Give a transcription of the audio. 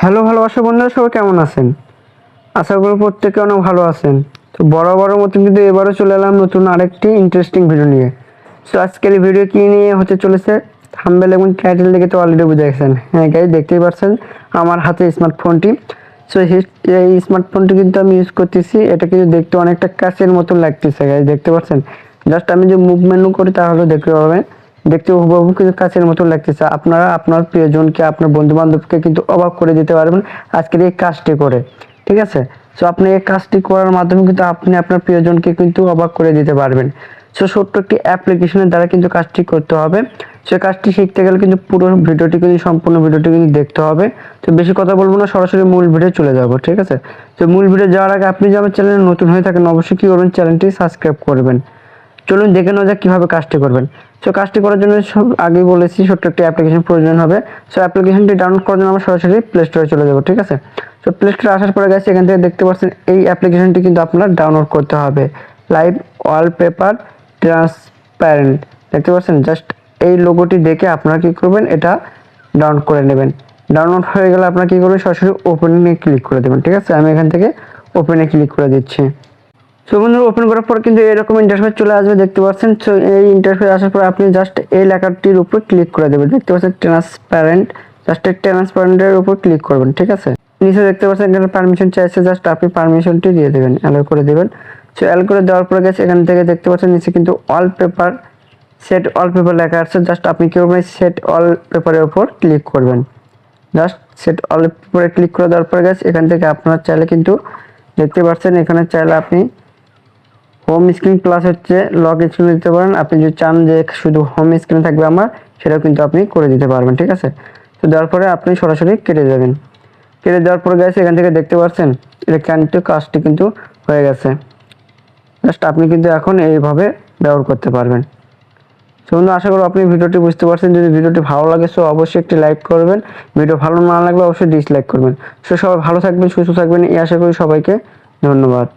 Hello ভালোবাসা বন্ধুরা, সবাই কেমন আছেন? আশা করি প্রত্যেকে অনেক ভালো আছেন। তো বরাবরের মতো কিন্তু এবারও চলে এলাম নতুন আরেকটি ইন্টারেস্টিং ভিডিও নিয়ে। সো আজকের এই ভিডিও কি নিয়ে হতে চলেছে থাম্বনেল এবং টাইটেল দেখে তো অলরেডি বুঝে গেছেন। হ্যাঁ গাইস, দেখতেই পাচ্ছেন আমার হাতে স্মার্টফোনটি। সো এই স্মার্টফোনটি কিন্তু আমি ইউজ করতেছি। এটা কিন্তু দেখতে অনেকটা কাচের মতন লাগতেছে গাইস, দেখতে পাচ্ছেন। জাস্ট আমি যে মুভ মেনু করি তাহলে দেখতে পাবেন, দেখতে হুবহু কিন্তু কাচের মতো লাগতেছে। আপনারা আপনার প্রিয়জনকে, আপনার বন্ধু বান্ধবকে কিন্তু অবাক করে দিতে পারবেন আজকের এই কাজটি করে, ঠিক আছে? সো আপনি এই কাজটি করার মাধ্যমে কিন্তু আপনি আপনার প্রিয়জনকে কিন্তু অবাক করে দিতে পারবেন। সো ছোট্ট একটি অ্যাপ্লিকেশনের দ্বারা কিন্তু কাজটি করতে হবে। সে কাজটি শিখতে গেলে কিন্তু পুরো ভিডিওটি কিন্তু সম্পূর্ণ ভিডিওটি কিন্তু দেখতে হবে। তো বেশি কথা বলবো না, সরাসরি মূল ভিডিও চলে যাব, ঠিক আছে? তো মূল ভিডিও যাওয়ার আগে আপনি যে আমার চ্যানেলে নতুন হয়ে থাকেন অবশ্যই কি করবেন, চ্যানেলটি সাবস্ক্রাইব করবেন। চলুন দেখে নেওয়া যাক কীভাবে কাজটি করবেন। সো কাজটি করার জন্য সব আগেই বলেছি ছোট্ট একটি অ্যাপ্লিকেশন প্রয়োজন হবে। সো অ্যাপ্লিকেশনটি ডাউনলোড করার জন্য আমরা সরাসরি প্লে স্টোরে চলে যাব, ঠিক আছে? সো প্লে স্টোরে আসার পরে গেছে এখান থেকে দেখতে পাচ্ছেন এই অ্যাপ্লিকেশনটি কিন্তু আপনার ডাউনলোড করতে হবে। লাইভ ওয়ালপেপার ট্রান্সপারেন্ট, দেখতে পাচ্ছেন। জাস্ট এই লোগোটি দেখে আপনারা কী করবেন, এটা ডাউনলোড করে নেবেন। ডাউনলোড হয়ে গেলে আপনারা কী করবেন, সরাসরি ওপেনে ক্লিক করে দেবেন, ঠিক আছে? আমি এখান থেকে ওপেনে ক্লিক করে দিচ্ছি। সো বন্ধুরা, ওপেন করার পর কিন্তু এরকম ইন্টারফেস চলে আসবে, দেখতে পাচ্ছেন। সো এই ইন্টারফেস আসার পর আপনি জাস্ট এই লেখাটির উপর ক্লিক করে দেবেন, দেখতে পাচ্ছেন ট্রান্সপারেন্ট। জাস্ট এই ট্রান্সপারেন্টের উপর ক্লিক করবেন, ঠিক আছে? নিচে দেখতে পাচ্ছেন এখানে পারমিশন চাইছে, জাস্ট আপনি পারমিশনটি দিয়ে দেবেন, অ্যালাউ করে দেবেন। সো অ্যালাউ করে দেওয়ার পরে গেছে এখান থেকে দেখতে পাচ্ছেন নিচে কিন্তু ওয়ালপেপার, সেট ওয়ালপেপার লেখা আছে। জাস্ট আপনি কি করবেন, সেট ওয়ালপেপারের উপর ক্লিক করবেন। জাস্ট সেট ওয়ালপেপারে ক্লিক করে দেওয়ার পরে গেছে এখান থেকে আপনারা চাইলে কিন্তু দেখতে পাচ্ছেন এখানে চাইলে আপনি হোম স্ক্রিন প্লাস হচ্ছে লক স্ক্রিন দিতে পারেন। আপনি যদি চান যে শুধু হোম স্ক্রিন থাকবে আমার, সেটাও কিন্তু আপনি করে দিতে পারবেন, ঠিক আছে? তো দেওয়ার পরে আপনি সরাসরি কেটে যাবেন। কেটে দেওয়ার পরে গেছে এখান থেকে দেখতে পাচ্ছেন ইলেকট্রনিক কাজটি কিন্তু হয়ে গেছে। জাস্ট আপনি কিন্তু এখন এইভাবে ব্যবহার করতে পারবেন। তো বন্ধু, আশা করি আপনি ভিডিওটি বুঝতে পারছেন। যদি ভিডিওটি ভালো লাগে সো অবশ্যই একটি লাইক করবেন, ভিডিও ভালো না লাগলে অবশ্যই ডিসলাইক করবেন। সো সবাই ভালো থাকবেন, সুস্থ থাকবেন, এই আশা করি। সবাইকে ধন্যবাদ।